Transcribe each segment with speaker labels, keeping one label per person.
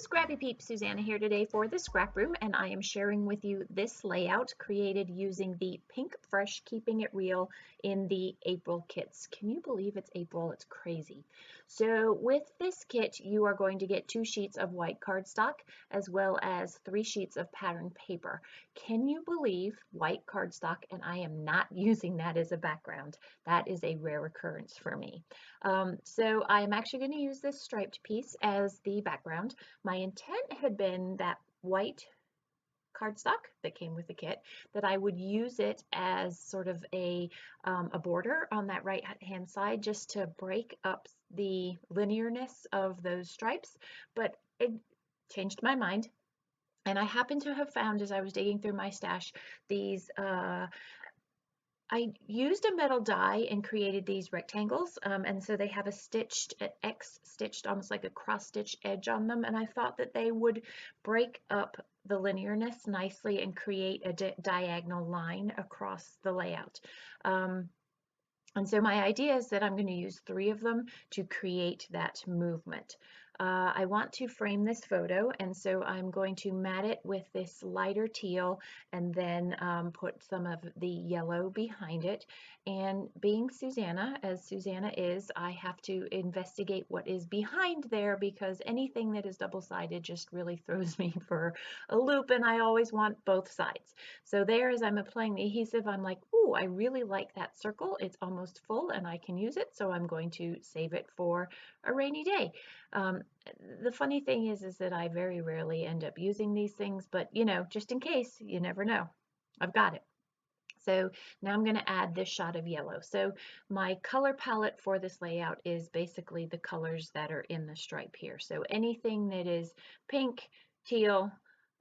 Speaker 1: Scrappy Peep, Suzanna here today for the Scrap Room, and I am sharing with you this layout created using the PinkFresh Keeping It Real in the April kits. Can you believe it's April? It's crazy. So with this kit, you are going to get 2 sheets of white cardstock as well as 3 sheets of pattern paper. Can you believe white cardstock, and I am not using that as a background? That is a rare occurrence for me. So I'm actually going to use this striped piece as the background. My intent had been that white cardstock that came with the kit, that I would use it as sort of a border on that right hand side just to break up the linearness of those stripes, but it changed my mind. And I happened to have found, as I was digging through my stash, these I used a metal die and created these rectangles, and so they have a stitched, an X stitched, almost like a cross stitch edge on them, and I thought that they would break up the linearness nicely and create a diagonal line across the layout. And so my idea is that I'm going to use 3 of them to create that movement. I want to frame this photo, and so I'm going to mat it with this lighter teal and then put some of the yellow behind it. And being Suzanna, as Suzanna is, I have to investigate what is behind there, because anything that is double-sided just really throws me for a loop, and I always want both sides. So there, as I'm applying the adhesive, I'm like, ooh, I really like that circle. It's almost full and I can use it, so I'm going to save it for a rainy day. The funny thing is that I very rarely end up using these things, but you know, just in case, you never know. I've got it. So now I'm going to add this shot of yellow. So my color palette for this layout is basically the colors that are in the stripe here. So anything that is pink, teal,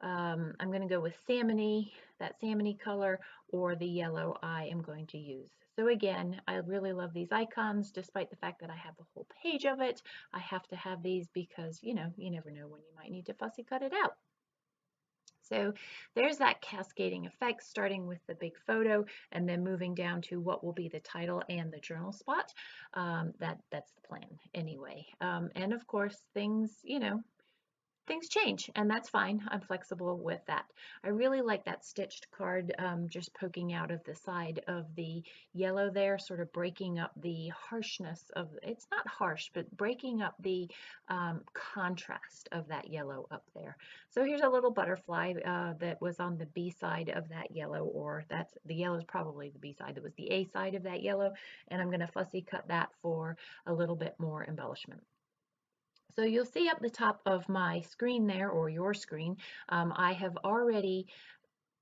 Speaker 1: I'm going to go with salmony, that salmony color, or the yellow I am going to use. So again, I really love these icons, despite the fact that I have a whole page of it. I have to have these because, you know, you never know when you might need to fussy cut it out. So there's that cascading effect, starting with the big photo and then moving down to what will be the title and the journal spot. That's the plan anyway. And of course, things, you know, things change, and that's fine. I'm flexible with that. I really like that stitched card just poking out of the side of the yellow there, sort of breaking up the harshness of, it's not harsh, but breaking up the contrast of that yellow up there. So here's a little butterfly that was on the B side of that yellow, or that's, the yellow is probably the B side, that was the A side of that yellow, and I'm going to fussy cut that for a little bit more embellishment. So you'll see up the top of my screen there, or your screen, I have already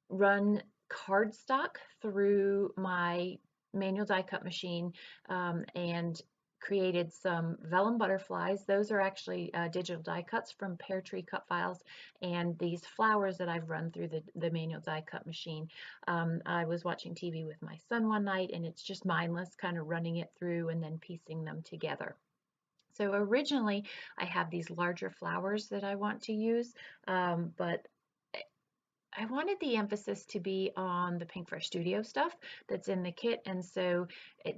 Speaker 1: run cardstock through my manual die cut machine and created some vellum butterflies. Those are actually digital die cuts from Pear Tree Cut Files, and these flowers that I've run through the manual die cut machine. I was watching TV with my son one night, and it's just mindless kind of running it through and then piecing them together. So originally I have these larger flowers that I want to use, but I wanted the emphasis to be on the PinkFresh Studio stuff that's in the kit, and so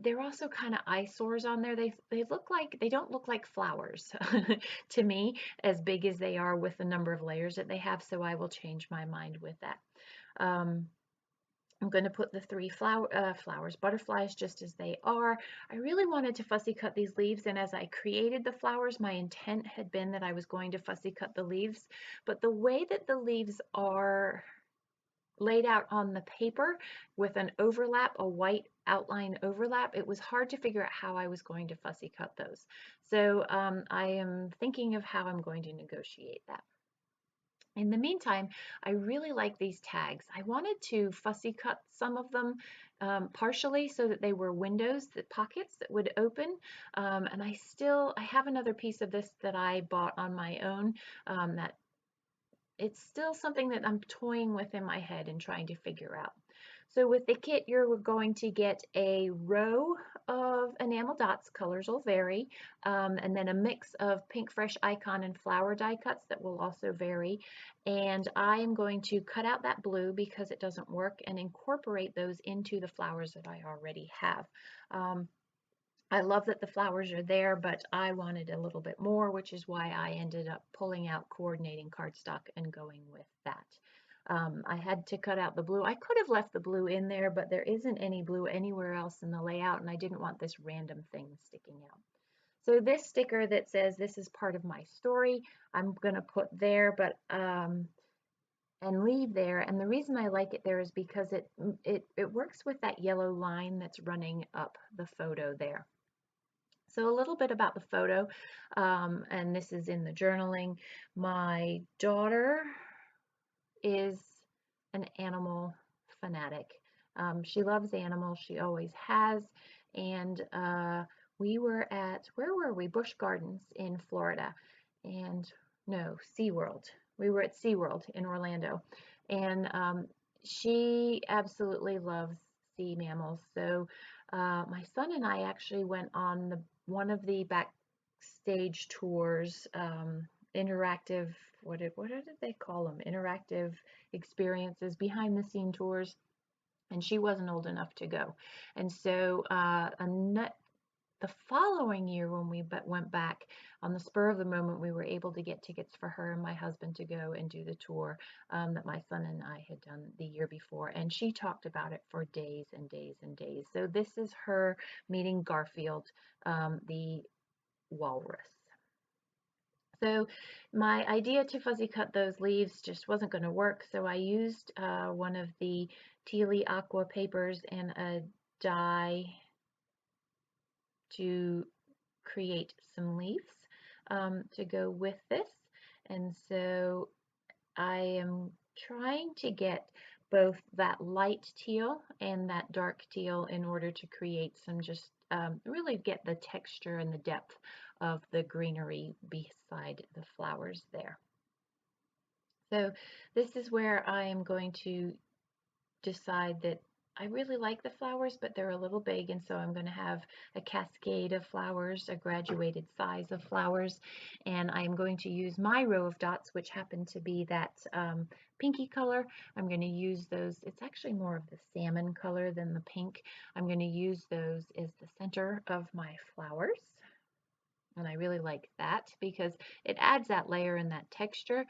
Speaker 1: they're also kind of eyesores on there. They look like, they don't look like flowers to me, as big as they are with the number of layers that they have, so I will change my mind with that. I'm going to put the 3 butterflies just as they are. I really wanted to fussy cut these leaves, and as I created the flowers, my intent had been that I was going to fussy cut the leaves, but the way that the leaves are laid out on the paper with an overlap, a white outline overlap, it was hard to figure out how I was going to fussy cut those. So I am thinking of how I'm going to negotiate that. In the meantime, I really like these tags. I wanted to fussy cut some of them partially so that they were windows, the pockets that would open. And I have another piece of this that I bought on my own that it's still something that I'm toying with in my head and trying to figure out. So with the kit, you're going to get a row of enamel dots, colors will vary, and then a mix of PinkFresh icon and flower die cuts that will also vary. And I am going to cut out that blue because it doesn't work and incorporate those into the flowers that I already have. I love that the flowers are there, but I wanted a little bit more, which is why I ended up pulling out coordinating cardstock and going with that. I had to cut out the blue. I could have left the blue in there, but there isn't any blue anywhere else in the layout, and I didn't want this random thing sticking out. So this sticker that says this is part of my story, I'm going to put there, but and leave there. And the reason I like it there is because it works with that yellow line that's running up the photo there. So a little bit about the photo, and this is in the journaling. My daughter is an animal fanatic. She loves animals, she always has, and we were at, where were we? Busch Gardens in Florida, and no, SeaWorld. We were at SeaWorld in Orlando, and she absolutely loves sea mammals. So my son and I actually went on one of the backstage tours, interactive, what did they call them? Interactive experiences, behind the scene tours, and she wasn't old enough to go. And so the following year when we went back, on the spur of the moment, we were able to get tickets for her and my husband to go and do the tour that my son and I had done the year before. And she talked about it for days and days and days. So this is her meeting Garfield, the walrus. So my idea to fuzzy cut those leaves just wasn't going to work, so I used one of the Tealy Aqua papers and a die to create some leaves to go with this. And so I am trying to get both that light teal and that dark teal in order to create some, just really get the texture and the depth of the greenery beside the flowers there. So this is where I am going to decide that I really like the flowers, but they're a little big, and so I'm going to have a cascade of flowers, a graduated size of flowers, and I'm going to use my row of dots, which happen to be that pinky color. I'm going to use those. It's actually more of the salmon color than the pink. I'm going to use those as the center of my flowers. And I really like that because it adds that layer and that texture.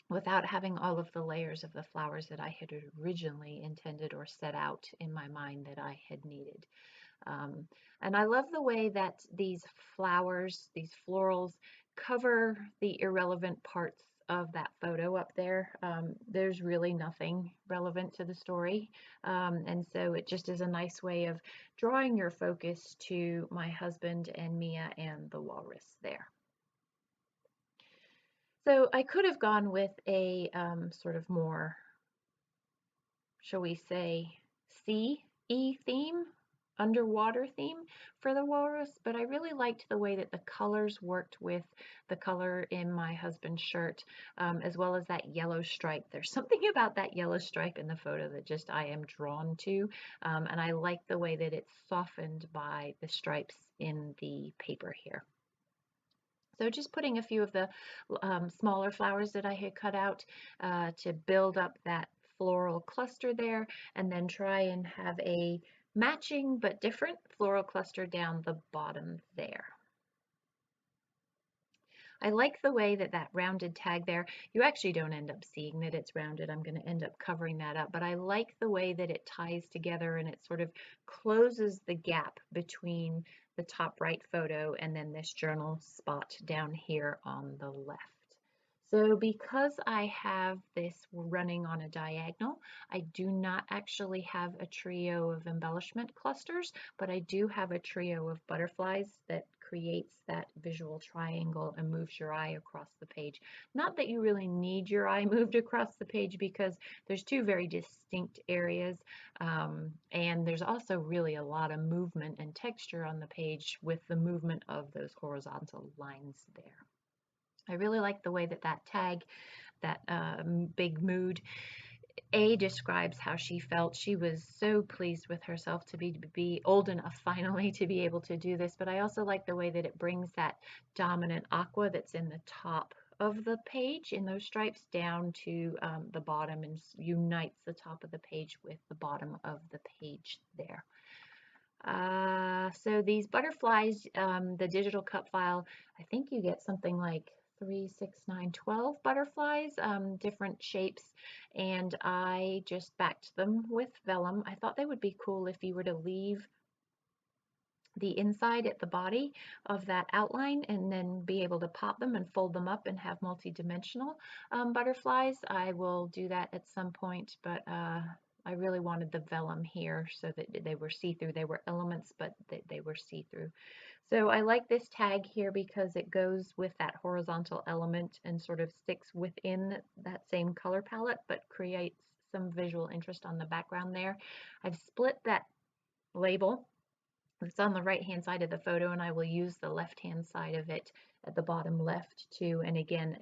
Speaker 1: Without having all of the layers of the flowers that I had originally intended or set out in my mind that I had needed. And I love the way that these flowers, these florals, cover the irrelevant parts of that photo up there. There's really nothing relevant to the story. And so it just is a nice way of drawing your focus to my husband and Mia and the walrus there. So I could have gone with a sort of more, shall we say, sea-y theme, underwater theme for the walrus, but I really liked the way that the colors worked with the color in my husband's shirt, as well as that yellow stripe. There's something about that yellow stripe in the photo that just I am drawn to, and I like the way that it's softened by the stripes in the paper here. So just putting a few of the smaller flowers that I had cut out to build up that floral cluster there, and then try and have a matching but different floral cluster down the bottom there. I like the way that that rounded tag there, you actually don't end up seeing that it's rounded. I'm going to end up covering that up, but I like the way that it ties together and it sort of closes the gap between the top right photo and then this journal spot down here on the left. So because I have this running on a diagonal, I do not actually have a trio of embellishment clusters, but I do have a trio of butterflies that creates that visual triangle and moves your eye across the page. Not that you really need your eye moved across the page because there's two very distinct areas, and there's also really a lot of movement and texture on the page with the movement of those horizontal lines there. I really like the way that that tag, that big mood, describes how she felt. She was so pleased with herself to be old enough finally to be able to do this, but I also like the way that it brings that dominant aqua that's in the top of the page in those stripes down to the bottom and unites the top of the page with the bottom of the page there. So these butterflies, the digital cut file, I think you get something like 3, 6, 9, 12 butterflies, different shapes, and I just backed them with vellum. I thought they would be cool if you were to leave the inside at the body of that outline and then be able to pop them and fold them up and have multi-dimensional butterflies. I will do that at some point, but I really wanted the vellum here so that they were see-through. They were elements, but they were see-through. So I like this tag here because it goes with that horizontal element and sort of sticks within that same color palette, but creates some visual interest on the background there. I've split that label. It's on the right-hand side of the photo, and I will use the left-hand side of it at the bottom left too. And again,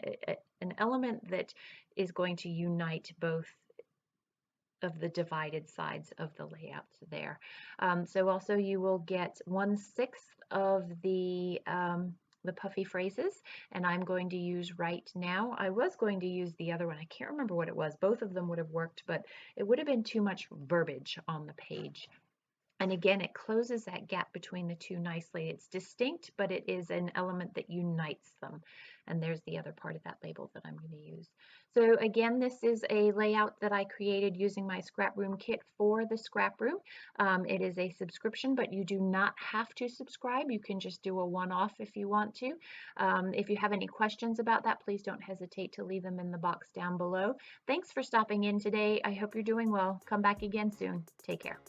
Speaker 1: an element that is going to unite both of the divided sides of the layout there. So also you will get 1/6 of the puffy phrases, and I'm going to use right now. I was going to use the other one. I can't remember what it was. Both of them would have worked, but it would have been too much verbiage on the page. And again, it closes that gap between the two nicely. It's distinct, but it is an element that unites them. And there's the other part of that label that I'm going to use. So again, this is a layout that I created using my ScrapRoom kit for the ScrapRoom. It is a subscription, but you do not have to subscribe. You can just do a one-off if you want to. If you have any questions about that, please don't hesitate to leave them in the box down below. Thanks for stopping in today. I hope you're doing well. Come back again soon. Take care.